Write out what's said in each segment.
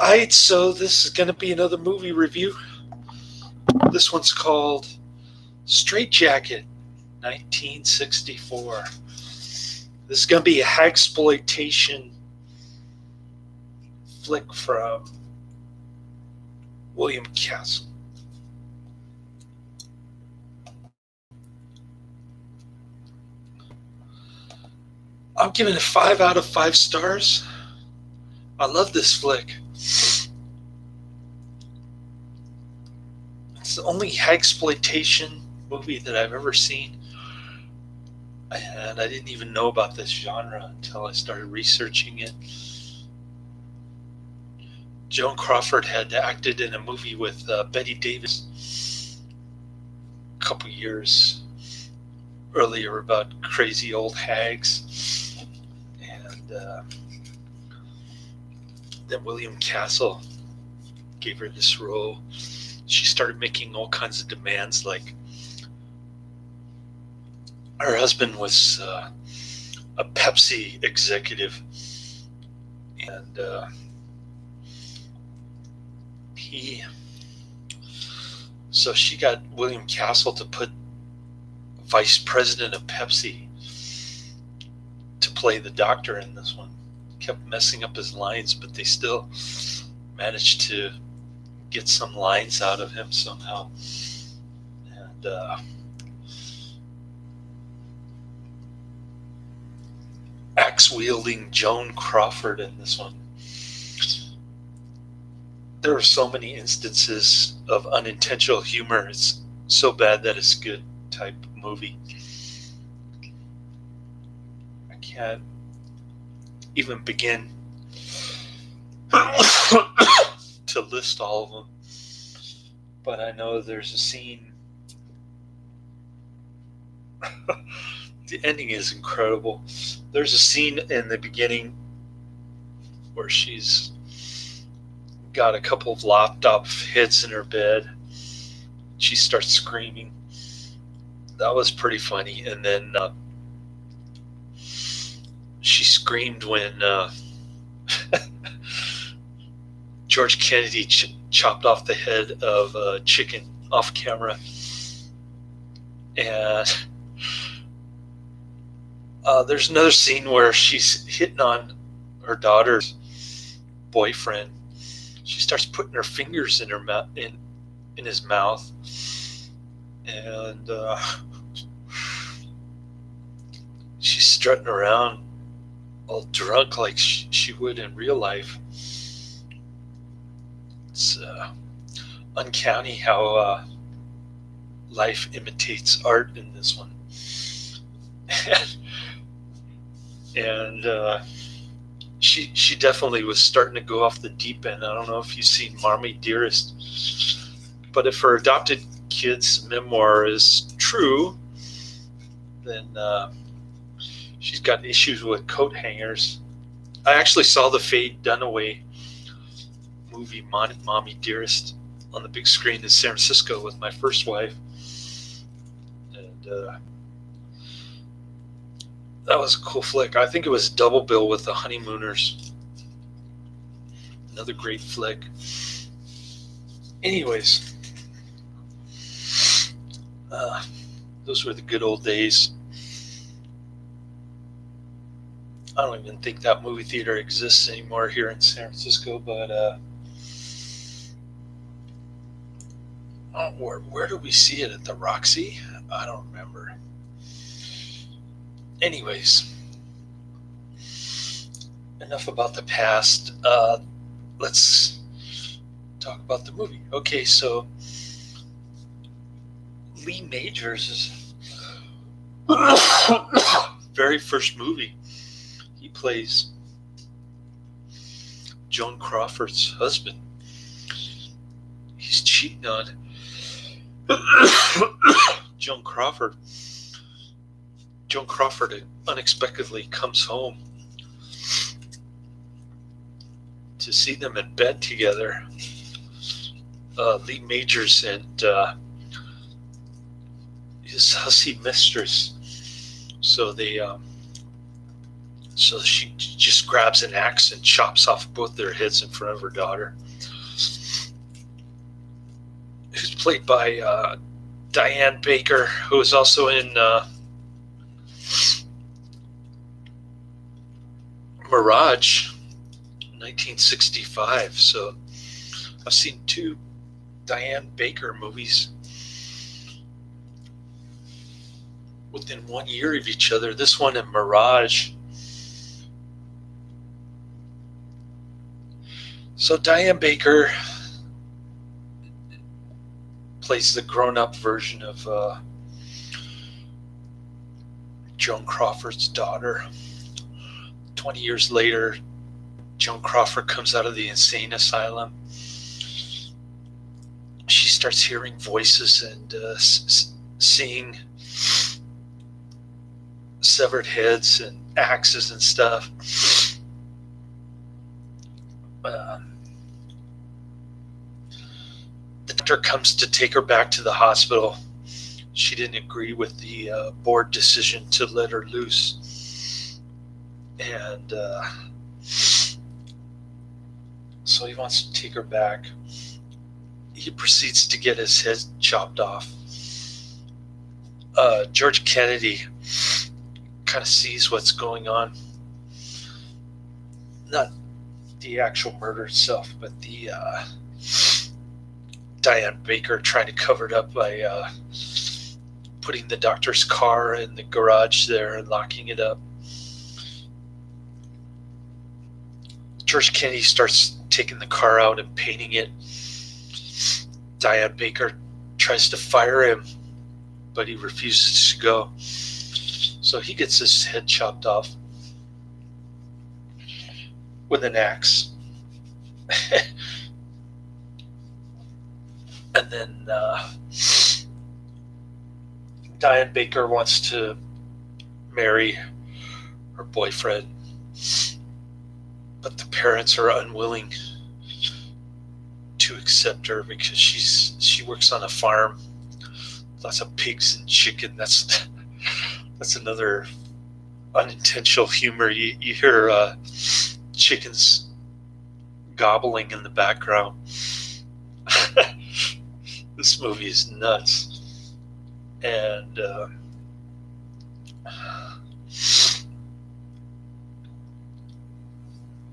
Alright, so this is going to be another movie review. This one's called Strait-Jacket, 1964. This is going to be a hagsploitation flick from William Castle. I'm giving it 5 out of 5 stars. I love this flick. It's the only hagsploitation movie that I've ever seen. And I didn't even know about this genre until I started researching it. Joan Crawford had acted in a movie with Betty Davis a couple years earlier about crazy old hags. And then William Castle gave her this role. She started making all kinds of demands, like her husband was a Pepsi executive, and so she got William Castle to put vice president of Pepsi to play the doctor in this one. Kept messing up his lines, but they still managed to get some lines out of him somehow. And axe-wielding Joan Crawford in this one. There are so many instances of unintentional humor. It's so bad that it's good type movie. I can't even begin to list all of them, but I know there's a scene. The ending is incredible. There's a scene in the beginning where she's got a couple of lopped off heads in her bed. She starts screaming. That was pretty funny. And then she screamed when George Kennedy chopped off the head of a chicken off camera. And there's another scene where she's hitting on her daughter's boyfriend. She starts putting her fingers in her mouth, in his mouth, and she's strutting around all drunk like she would in real life. It's uncanny how life imitates art in this one. And she definitely was starting to go off the deep end. I don't know if you've seen Mommy Dearest, but if her adopted kid's memoir is true, then she's got issues with coat hangers. I actually saw the Faye Dunaway movie Mommy Dearest on the big screen in San Francisco with my first wife, and that was a cool flick. I think it was double bill with The Honeymooners. Another great flick. Anyways, those were the good old days. I don't even think that movie theater exists anymore here in San Francisco, but where do we see it? At the Roxy? I don't remember. Anyways, enough about the past. Let's talk about the movie. Okay, so Lee Majors' very first movie, he plays Joan Crawford's husband. He's cheating on Joan Crawford. Joan Crawford unexpectedly comes home to see them in bed together. Lee Majors and his hussy mistress. So they So she just grabs an axe and chops off both their heads in front of her daughter, who's played by Diane Baker, who was also in Mirage, 1965. So I've seen 2 Diane Baker movies within 1 year of each other. This one and Mirage. So Diane Baker plays the grown-up version of Joan Crawford's daughter. 20 years later, Joan Crawford comes out of the insane asylum. She starts hearing voices and seeing severed heads and axes and stuff. The doctor comes to take her back to the hospital. She didn't agree with the board decision to let her loose. And so he wants to take her back. He proceeds to get his head chopped off. George Kennedy kind of sees what's going on. Not the actual murder itself, but the Diane Baker trying to cover it up by putting the doctor's car in the garage there and locking it up. George Kennedy starts taking the car out and painting it. Diane Baker tries to fire him, but he refuses to go. So he gets his head chopped off with an axe. And then Diane Baker wants to marry her boyfriend, but the parents are unwilling to accept her because she works on a farm, lots of pigs and chicken. That's another unintentional humor. You hear chickens gobbling in the background. This movie is nuts. And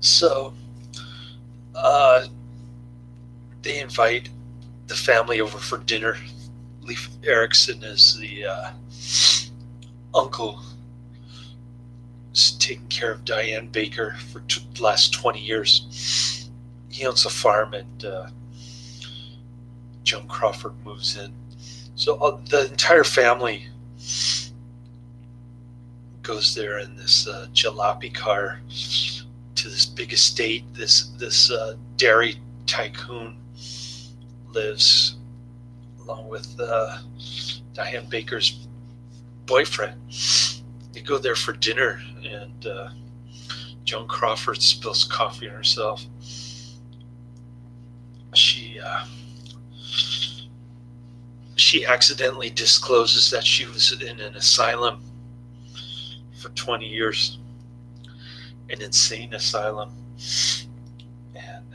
so they invite the family over for dinner. Leif Erickson is the uncle, is taking care of Diane Baker for the last 20 years. He owns a farm, and Joan Crawford moves in. So the entire family goes there in this jalopy car to this big estate. This dairy tycoon lives along with Diane Baker's boyfriend. They go there for dinner, and Joan Crawford spills coffee on herself. She accidentally discloses that she was in an asylum for 20 years, an insane asylum. And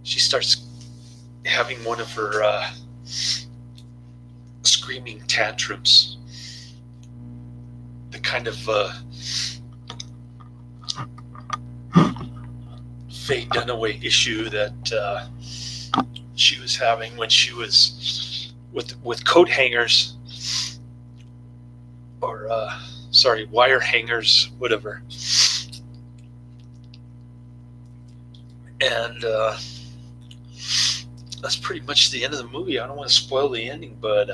she starts having one of her screaming tantrums, the kind of Faye Dunaway issue that she was having when she was with coat hangers, or wire hangers, whatever. And that's pretty much the end of the movie. I don't want to spoil the ending, but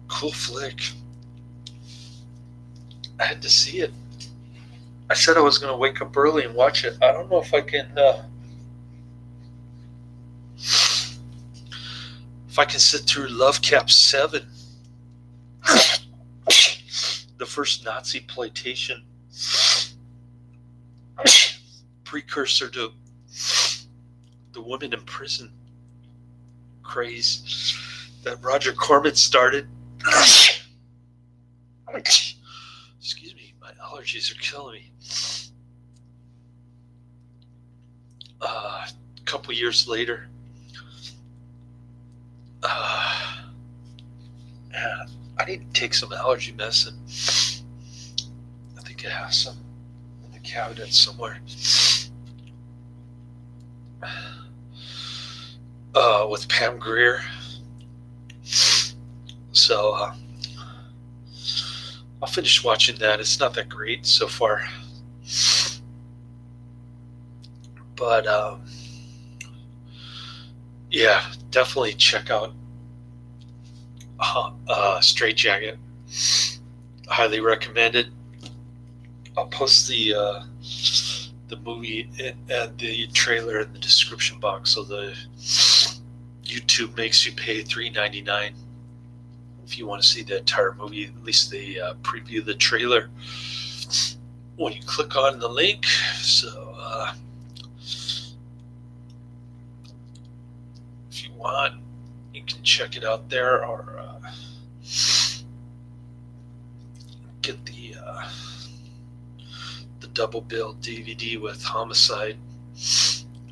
cool flick. I had to see it. I said I was going to wake up early and watch it. I don't know if I can sit through Love Cap 7, the first Nazi plantation, precursor to the woman in prison craze that Roger Corman started. Excuse me, my allergies are killing me. A couple years later, I need to take some allergy medicine. I think I have some in the cabinet somewhere. With Pam Grier. So I'll finish watching that. It's not that great so far. But yeah, definitely check out Strait-Jacket. Highly recommend it. I'll post the movie and the trailer in the description box. So the YouTube makes you pay $3.99 if you want to see the entire movie, at least the preview, the trailer, when you click on the link. So if you want, you can check it out there, or get the double bill DVD with Homicide.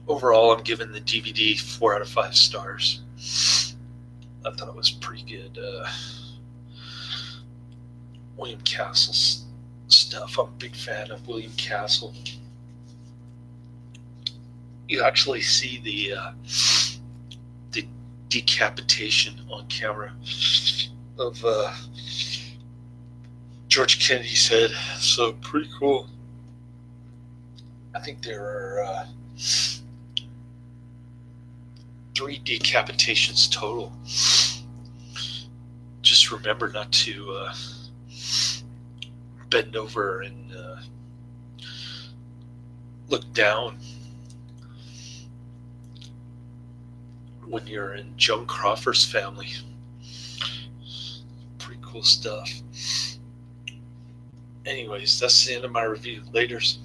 Overall, I'm giving the DVD 4 out of 5 stars. I thought it was pretty good. William Castle's stuff. I'm a big fan of William Castle. You actually see the decapitation on camera of George Kennedy's head. So pretty cool. I think there are 3 decapitations total. Just remember not to bend over and look down when you're in Joan Crawford's family. Pretty cool stuff. Anyways, that's the end of my review. Laters.